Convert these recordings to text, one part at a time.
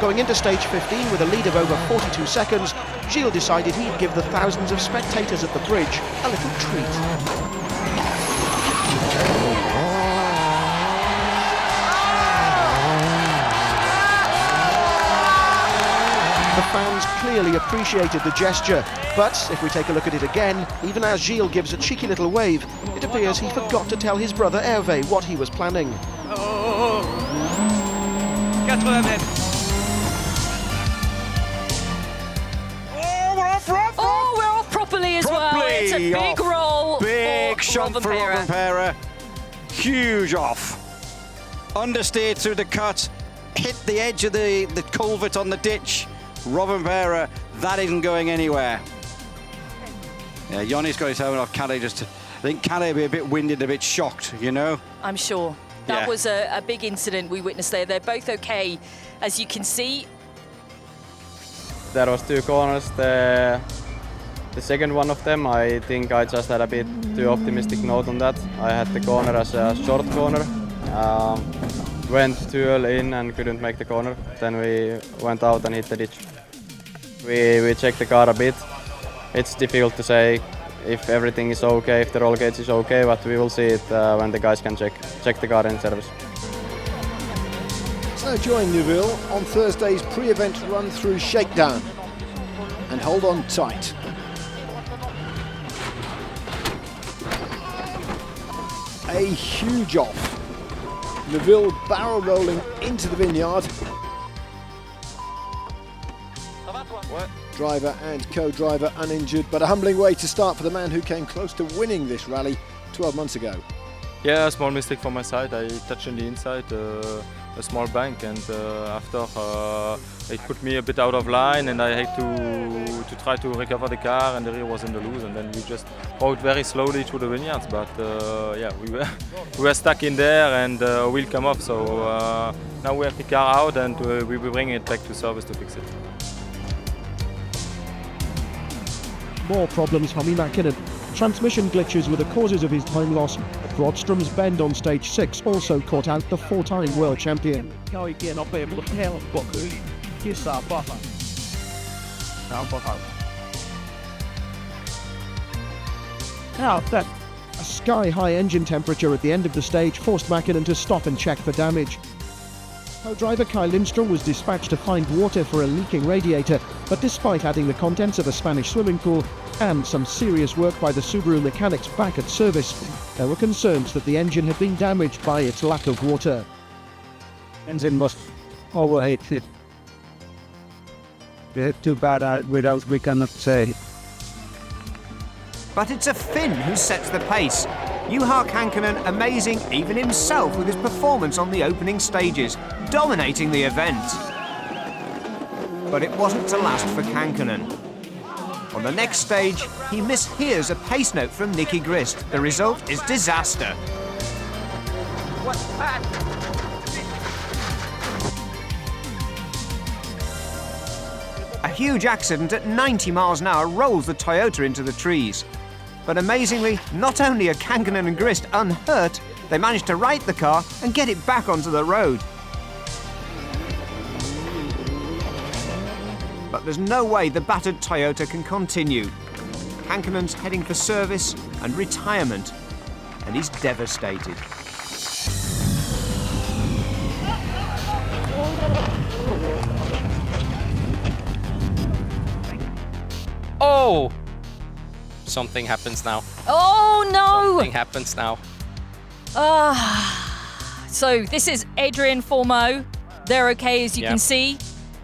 Going into stage 15 with a lead of over 42 seconds, Gilles decided he'd give the thousands of spectators at the bridge a little treat. The fans clearly appreciated the gesture, but if we take a look at it again, even as Gilles gives a cheeky little wave, it appears he forgot to tell his brother Hervé what he was planning. 80 mètres. Oh, we're off properly as well. It's a big roll. Big shot for Rovanperä. Huge off. Understeered through the cut, hit the edge of the culvert on the ditch. Rovanperä, that isn't going anywhere. Yeah, Jonny's got his helmet off. Kalle I think Kalle will be a bit winded, a bit shocked, you know? I'm sure. That was a big incident we witnessed there. They're both okay, as you can see. There was two corners. The second one of them, I think I just had a bit too optimistic note on that. I had the corner as a short corner. Went too early in and couldn't make the corner. Then we went out and hit the ditch. We checked the car a bit. It's difficult to say if everything is okay, if the roll gauge is okay, but we will see it when the guys can check the car in service. So join Neuville on Thursday's pre-event run-through shakedown and hold on tight. A huge off. Neuville barrel rolling into the vineyard. Driver and co-driver uninjured, but a humbling way to start for the man who came close to winning this rally 12 months ago. Yeah, a small mistake from my side. I touched on the inside a small bank, and after it put me a bit out of line, and I had to try to recover the car, and the rear was in the loose, and then we just rode very slowly through the vineyards. But yeah, we were stuck in there, and a wheel come off. So now we have the car out, and we will bring it back to service to fix it. More problems for Mäkinen. Transmission glitches were the causes of his time loss. Brodstrom's bend on stage 6 also caught out the four-time world champion. Now that A sky-high engine temperature at the end of the stage forced Mäkinen to stop and check for damage. Co-driver Kai Lindstrom was dispatched to find water for a leaking radiator, but despite adding the contents of a Spanish swimming pool and some serious work by the Subaru mechanics back at service, there were concerns that the engine had been damaged by its lack of water. engine was overheated. Too bad we cannot say. But it's a Finn who sets the pace. Juha Kankkunen amazing even himself with his performance on the opening stages, dominating the event. But it wasn't to last for Kankkunen. On the next stage, he mishears a pace note from Nicky Grist. The result is disaster. What's that? A huge accident at 90 miles an hour rolls the Toyota into the trees. But amazingly, not only are Kankkunen and Grist unhurt, they managed to right the car and get it back onto the road. But there's no way the battered Toyota can continue. Kankkunen's heading for service and retirement, and he's devastated. Oh! Something happens now. Oh no! Something happens now. So this is Adrian Formeau. They're okay, as you can see.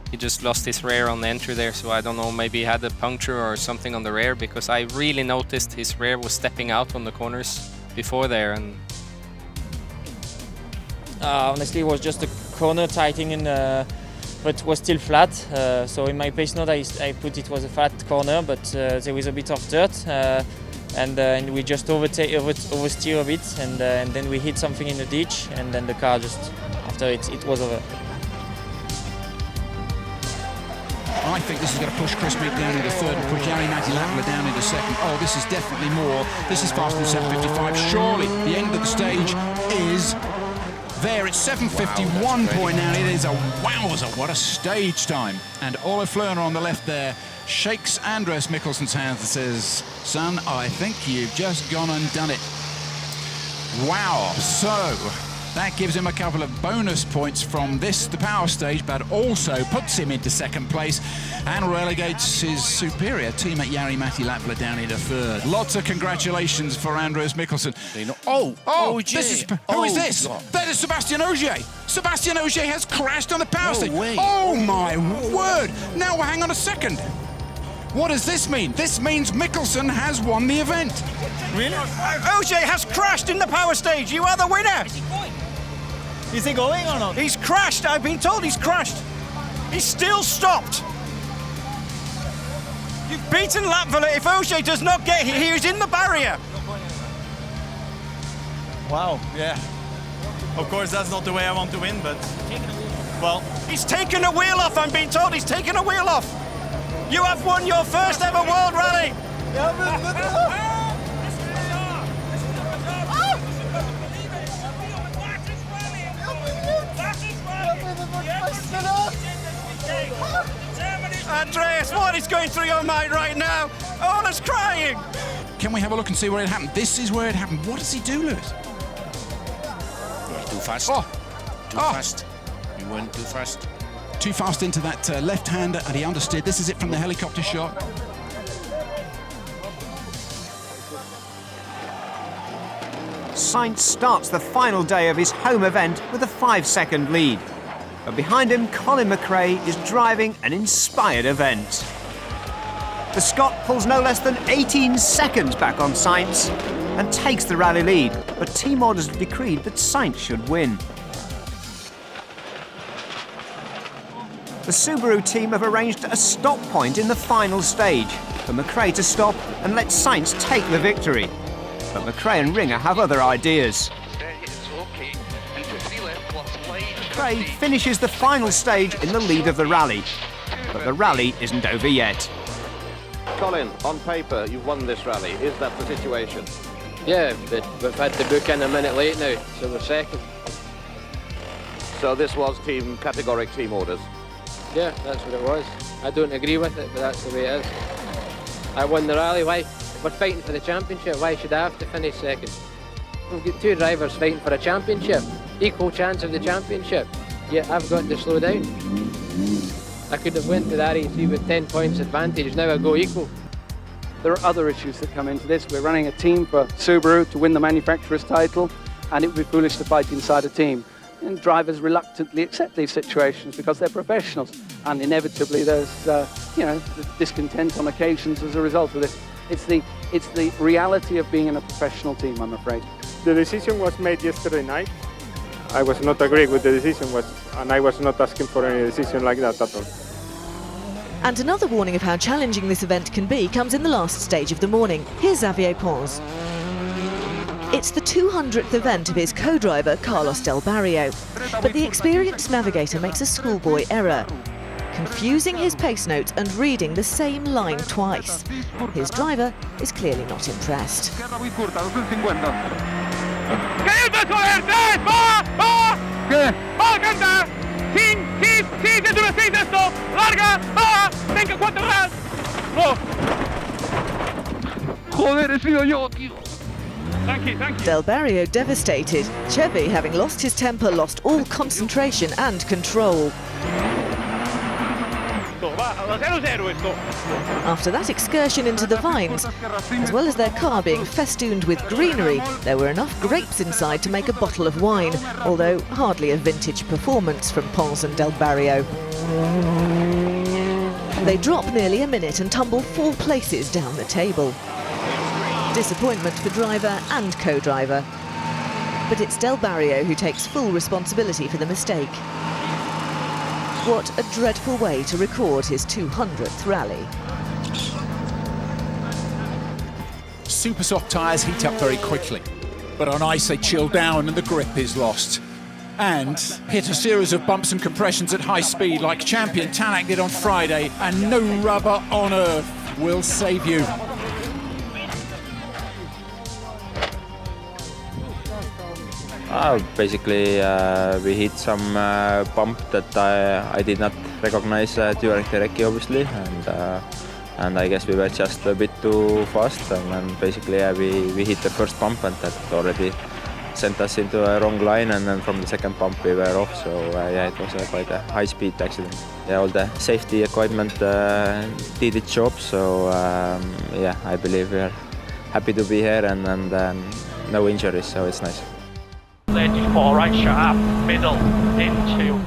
He just lost his rear on the entry there, so I don't know, maybe he had a puncture or something on the rear, because I really noticed his rear was stepping out on the corners before there. And honestly, it was just a corner tightening, but it was still flat. So in my pace note, I put it was a flat corner, but there was a bit of dirt, and we just oversteer a bit, and then we hit something in the ditch, and then the car just after it was over. I think this is going to push Chris Meek down into third and put Jari Mäki-Latvala down into second. Oh, this is definitely more. This is faster than 7:55. Surely the end of the stage is there. It's 7:51.9. It is a wowzer. What a stage time. And Ole Fleuner on the left there shakes Andreas Mikkelsen's hands and says, son, I think you've just gone and done it. Wow. So that gives him a couple of bonus points from this, the power stage, but also puts him into second place and relegates his superior teammate Jari-Matti Latvala down into third. Lots of congratulations for Andreas Mikkelsen. Who is this? God. That is Sebastian Ogier. Sebastian Ogier has crashed on the power stage. Oh my word! Now hang on a second. What does this mean? This means Mikkelsen has won the event. Really? Ogier has crashed in the power stage. You are the winner. Is he going or not? He's crashed. I've been told he's crashed. He's still stopped. You've beaten Latvala. If Ogier does not get here, he is in the barrier. Wow, yeah. Of course, that's not the way I want to win, but... Well... He's taken a wheel off, I'm being told. He's taken a wheel off. You have won your first ever World Rally. Andreas, what is going through your mind right now? Ola's crying. Can we have a look and see where it happened? This is where it happened. What does he do, Lewis? Too fast. Too fast. You went too fast. Too fast into that left-hander, and he understood. This is it from the helicopter shot. Sainz starts the final day of his home event with a 5-second lead. But behind him, Colin McRae is driving an inspired event. The Scot pulls no less than 18 seconds back on Sainz and takes the rally lead, but team orders have decreed that Sainz should win. The Subaru team have arranged a stop point in the final stage for McRae to stop and let Sainz take the victory. But McRae and Ringer have other ideas. McRae finishes the final stage in the lead of the rally, but the rally isn't over yet. Colin, on paper, you've won this rally. Is that the situation? Yeah, but we've had to book in a minute late now, so we're second. So this was categoric team orders? Yeah, that's what it was. I don't agree with it, but that's the way it is. I won the rally. Why? If we're fighting for the championship, why should I have to finish second? We've got two drivers fighting for a championship. Equal chance of the championship. Yeah, I've got to slow down. I could have went to the RAC with 10 points advantage. Now I go equal. There are other issues that come into this. We're running a team for Subaru to win the manufacturer's title, and it would be foolish to fight inside a team. And drivers reluctantly accept these situations because they're professionals, and inevitably there's discontent on occasions as a result of this. It's the reality of being in a professional team, I'm afraid. The decision was made yesterday night. I was not agreeing with the decision, and I was not asking for any decision like that at all. And another warning of how challenging this event can be comes in the last stage of the morning. Here's Xavier Pons. It's the 200th event of his co-driver, Carlos Del Barrio. But the experienced navigator makes a schoolboy error, confusing his pace notes and reading the same line twice. His driver is clearly not impressed. Thank you. Del Barrio devastated. Chevy, having lost his temper, lost all concentration and control. After that excursion into the vines, as well as their car being festooned with greenery, there were enough grapes inside to make a bottle of wine, although hardly a vintage performance from Pons and Del Barrio. They drop nearly a minute and tumble 4 places down the table. Disappointment for driver and co-driver. But it's Del Barrio who takes full responsibility for the mistake. What a dreadful way to record his 200th rally. Super soft tyres heat up very quickly, but on ice they chill down and the grip is lost. And hit a series of bumps and compressions at high speed like champion Tanak did on Friday, and no rubber on earth will save you. Basically, we hit some bump that I did not recognize during the recce, obviously, and I guess we were just a bit too fast, and then basically we hit the first bump, and that already sent us into a wrong line, and then from the second bump we were off. So yeah, it was quite a high-speed accident. Yeah, all the safety equipment did its job. So yeah, I believe we are happy to be here, and no injuries, so it's nice. 34 right sharp, middle, into